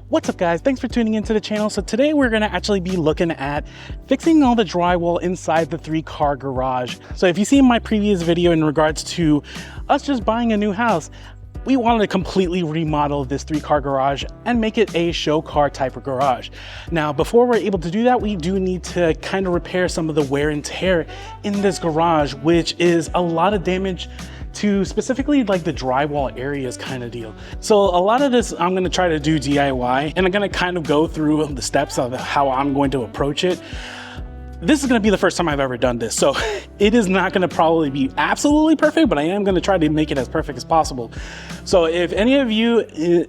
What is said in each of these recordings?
What's up guys, thanks for tuning into the channel. So today we're gonna actually be looking at fixing all the drywall inside the 3-car garage. So if you see my previous video in regards to us just buying a new house, we wanted to completely remodel this 3-car garage and make it a show car type of garage. Now, before we're able to do that, we do need to kind of repair some of the wear and tear in this garage, which is a lot of damage to specifically like the drywall areas kind of deal. So a lot of this I'm gonna try to do DIY, and I'm gonna kind of go through the steps of how I'm going to approach it. This is gonna be the first time I've ever done this, so it is not gonna probably be absolutely perfect, but I am gonna try to make it as perfect as possible. So if any of you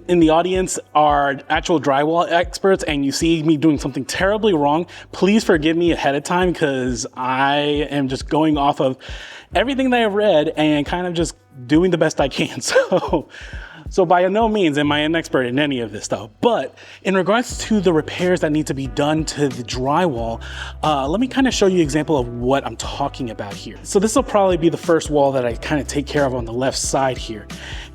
in the audience are actual drywall experts and you see me doing something terribly wrong, please forgive me ahead of time, because I am just going off of everything that I've read and kind of just doing the best I can. So by no means am I an expert in any of this stuff, but in regards to the repairs that need to be done to the drywall, let me kind of show you an example of what I'm talking about here. So this will probably be the first wall that I kind of take care of on the left side here.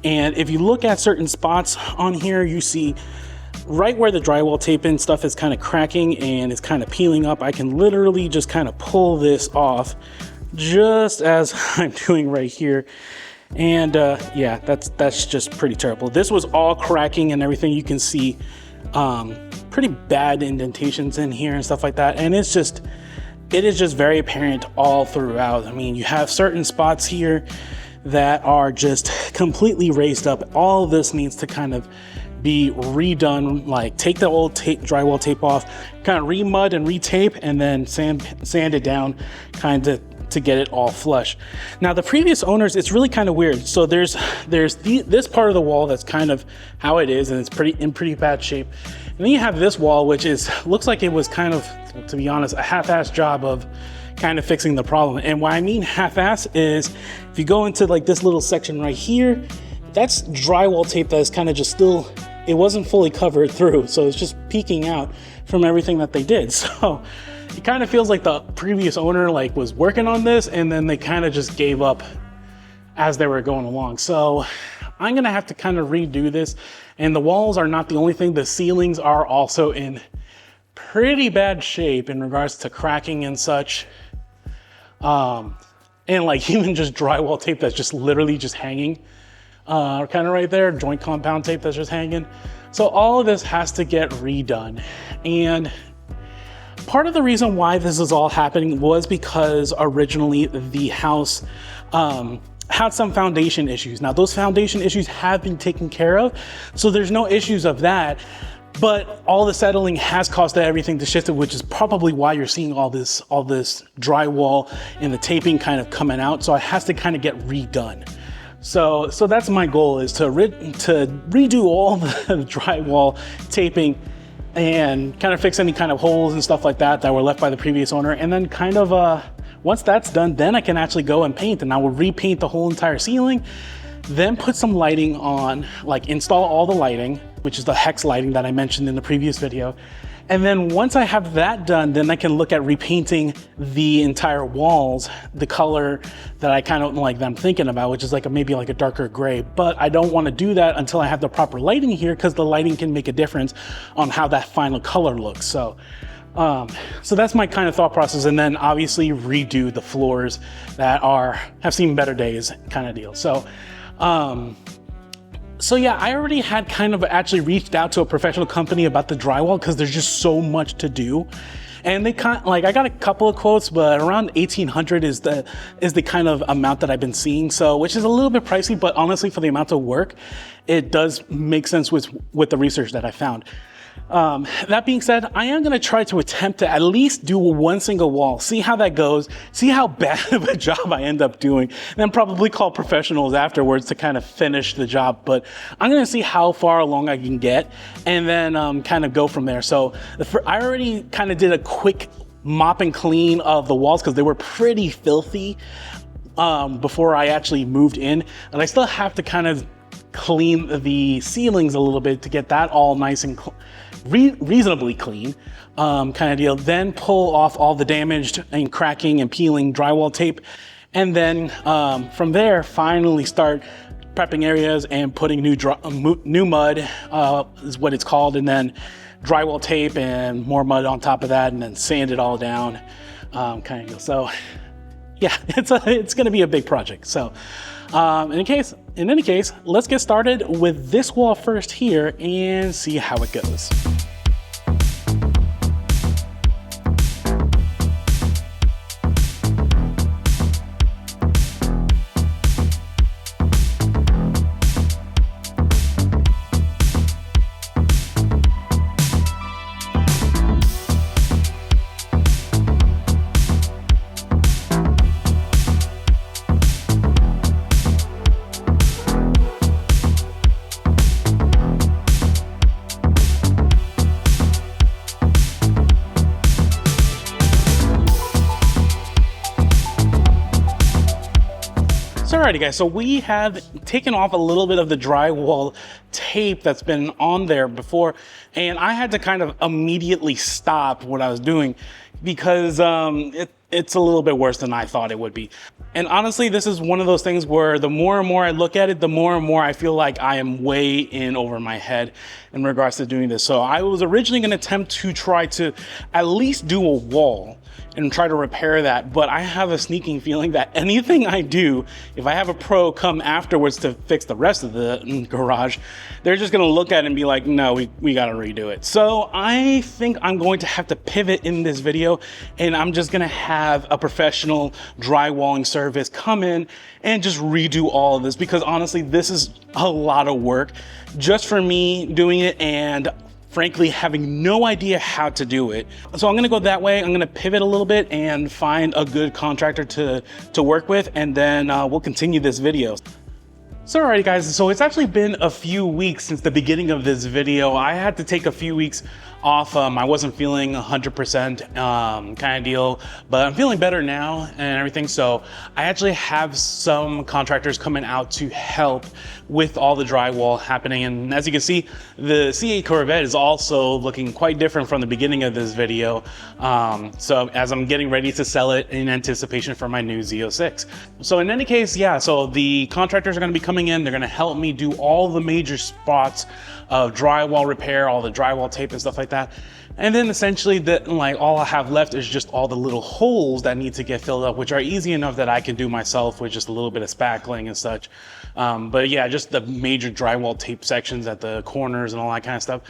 And if you look at certain spots on here, you see right where the drywall tape and stuff is kind of cracking and it's kind of peeling up. I can literally just kind of pull this off just as I'm doing right here. And yeah, that's just pretty terrible. This was all cracking and everything. You can see pretty bad indentations in here and stuff like that. And it is just very apparent all throughout. I mean, you have certain spots here that are just completely raised up. All of this needs to kind of be redone, like take the old drywall tape off, kind of remud and retape, and then sand it down kind of to get it all flush. Now the previous owners, it's really kind of weird. So there's this part of the wall that's kind of how it is, and it's in pretty bad shape. And then you have this wall, which looks like it was kind of, to be honest, a half-assed job of kind of fixing the problem. And what I mean half-assed is, if you go into like this little section right here, that's drywall tape that is kind of just still, it wasn't fully covered through, so it's just peeking out from everything that they did. So it kind of feels like the previous owner like was working on this and then they kind of just gave up as they were going along. So I'm gonna have to kind of redo this. And the walls are not the only thing, the ceilings are also in pretty bad shape in regards to cracking and such. And like even just drywall tape that's just literally just hanging, kind of right there, joint compound tape that's just hanging. So all of this has to get redone. And part of the reason why this is all happening was because originally the house had some foundation issues. Now those foundation issues have been taken care of, so there's no issues of that, but all the settling has caused everything to shift, which is probably why you're seeing all this drywall and the taping kind of coming out. So it has to kind of get redone. So that's my goal, is to redo all the drywall taping and kind of fix any kind of holes and stuff like that were left by the previous owner. And then kind of, once that's done, then I can actually go and paint, and I will repaint the whole entire ceiling, then put some lighting on, like install all the lighting, which is the hex lighting that I mentioned in the previous video. And then once I have that done, then I can look at repainting the entire walls, the color that I kind of like that I'm thinking about, which is like maybe like a darker gray. But I don't want to do that until I have the proper lighting here, because the lighting can make a difference on how that final color looks. So that's my kind of thought process. And then obviously redo the floors that have seen better days kind of deal. So yeah, I already had kind of actually reached out to a professional company about the drywall, because there's just so much to do. And they I got a couple of quotes, but around 1,800 is the kind of amount that I've been seeing. So, which is a little bit pricey, but honestly, for the amount of work, it does make sense with the research that I found. That being said, I am going to try to attempt to at least do one single wall, see how that goes, see how bad of a job I end up doing, and then probably call professionals afterwards to kind of finish the job. But I'm going to see how far along I can get, and then kind of go from there. So I already kind of did a quick mop and clean of the walls, because they were pretty filthy before I actually moved in, and I still have to kind of clean the ceilings a little bit to get that all nice and reasonably clean, kind of deal. Then pull off all the damaged and cracking and peeling drywall tape, and then from there finally start prepping areas and putting new mud is what it's called, and then drywall tape and more mud on top of that, and then sand it all down, kind of deal. So yeah, it's going to be a big project. So in any case, let's get started with this wall first here and see how it goes. Alrighty guys, so we have taken off a little bit of the drywall tape that's been on there before, and I had to kind of immediately stop what I was doing because it's a little bit worse than I thought it would be. And honestly, this is one of those things where the more and more I look at it, the more and more I feel like I am way in over my head in regards to doing this. So I was originally going to attempt to try to at least do a wall and try to repair that, but I have a sneaking feeling that anything I do, if I have a pro come afterwards to fix the rest of the garage, they're just gonna look at it and be like, no, we gotta redo it. So I think I'm going to have to pivot in this video, and I'm just gonna have a professional drywalling service come in and just redo all of this, because honestly, this is a lot of work just for me doing it, and frankly, having no idea how to do it. So I'm gonna go that way. I'm gonna pivot a little bit and find a good contractor to work with, and then we'll continue this video. So alright guys, so it's actually been a few weeks since the beginning of this video. I had to take a few weeks off. I wasn't feeling 100% kind of deal, but I'm feeling better now and everything. So I actually have some contractors coming out to help with all the drywall happening. And as you can see, the C8 Corvette is also looking quite different from the beginning of this video. So as I'm getting ready to sell it in anticipation for my new Z06. So in any case, yeah, so the contractors are gonna be coming in. They're gonna help me do all the major spots of drywall repair, all the drywall tape and stuff like that. And then essentially all I have left is just all the little holes that need to get filled up, which are easy enough that I can do myself with just a little bit of spackling and such. But yeah, just the major drywall tape sections at the corners and all that kind of stuff,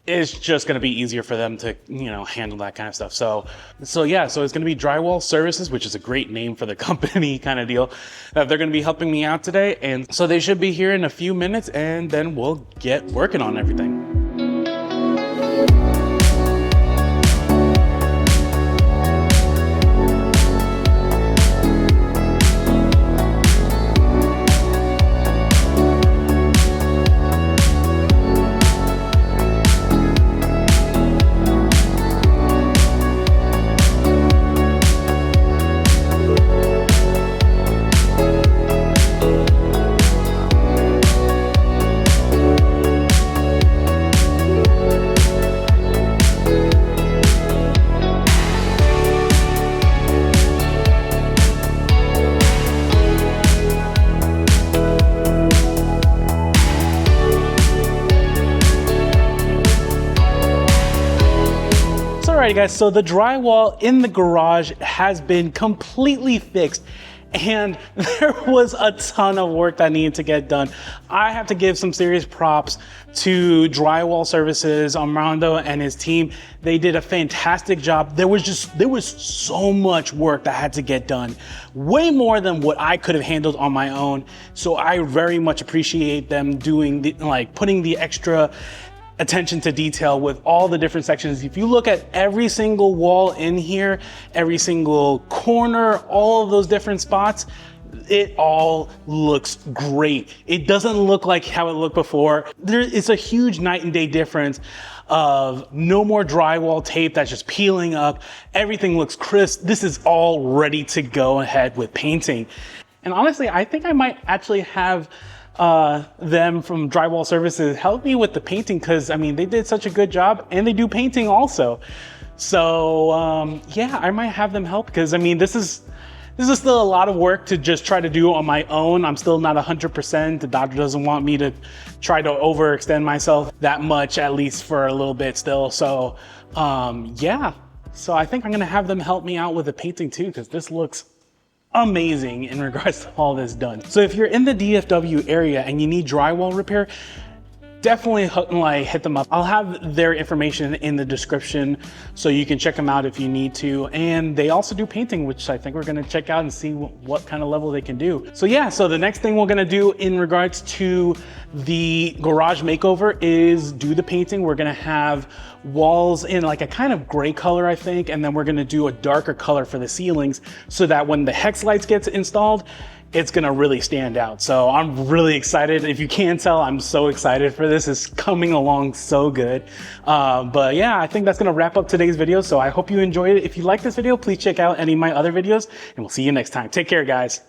it's just gonna be easier for them to, handle that kind of stuff. So yeah, so it's gonna be Drywall Services, which is a great name for the company kind of deal. They're gonna be helping me out today. And so they should be here in a few minutes, and then we'll get working on everything. Alright guys, so the drywall in the garage has been completely fixed, and there was a ton of work that needed to get done. I have to give some serious props to Drywall Services, Armando and his team. They did a fantastic job. There was so much work that had to get done, way more than what I could have handled on my own. So I very much appreciate them doing putting the extra attention to detail with all the different sections. If you look at every single wall in here, every single corner, all of those different spots, it all looks great. It doesn't look like how it looked before. There is a huge night and day difference of no more drywall tape that's just peeling up. Everything looks crisp. This is all ready to go ahead with painting. And honestly, I think I might actually have them from Drywall Services help me with the painting, because I mean, they did such a good job, and they do painting also. So yeah, I might have them help, because I mean, this is This is still a lot of work to just try to do on my own. I'm still not 100%. The doctor doesn't want me to try to overextend myself that much, at least for a little bit still. So yeah, so I think I'm gonna have them help me out with the painting too, because this looks amazing in regards to all this done. So if you're in the DFW area and you need drywall repair, definitely hit them up. I'll have their information in the description so you can check them out if you need to. And they also do painting, which I think we're gonna check out and see what kind of level they can do. So yeah, so the next thing we're gonna do in regards to the garage makeover is do the painting. We're gonna have walls in like a kind of gray color, I think, and then we're gonna do a darker color for the ceilings so that when the hex lights gets installed, it's gonna really stand out. So I'm really excited. If you can't tell, I'm so excited for this. It's coming along so good. But yeah, I think that's gonna wrap up today's video. So I hope you enjoyed it. If you like this video, please check out any of my other videos and we'll see you next time. Take care, guys.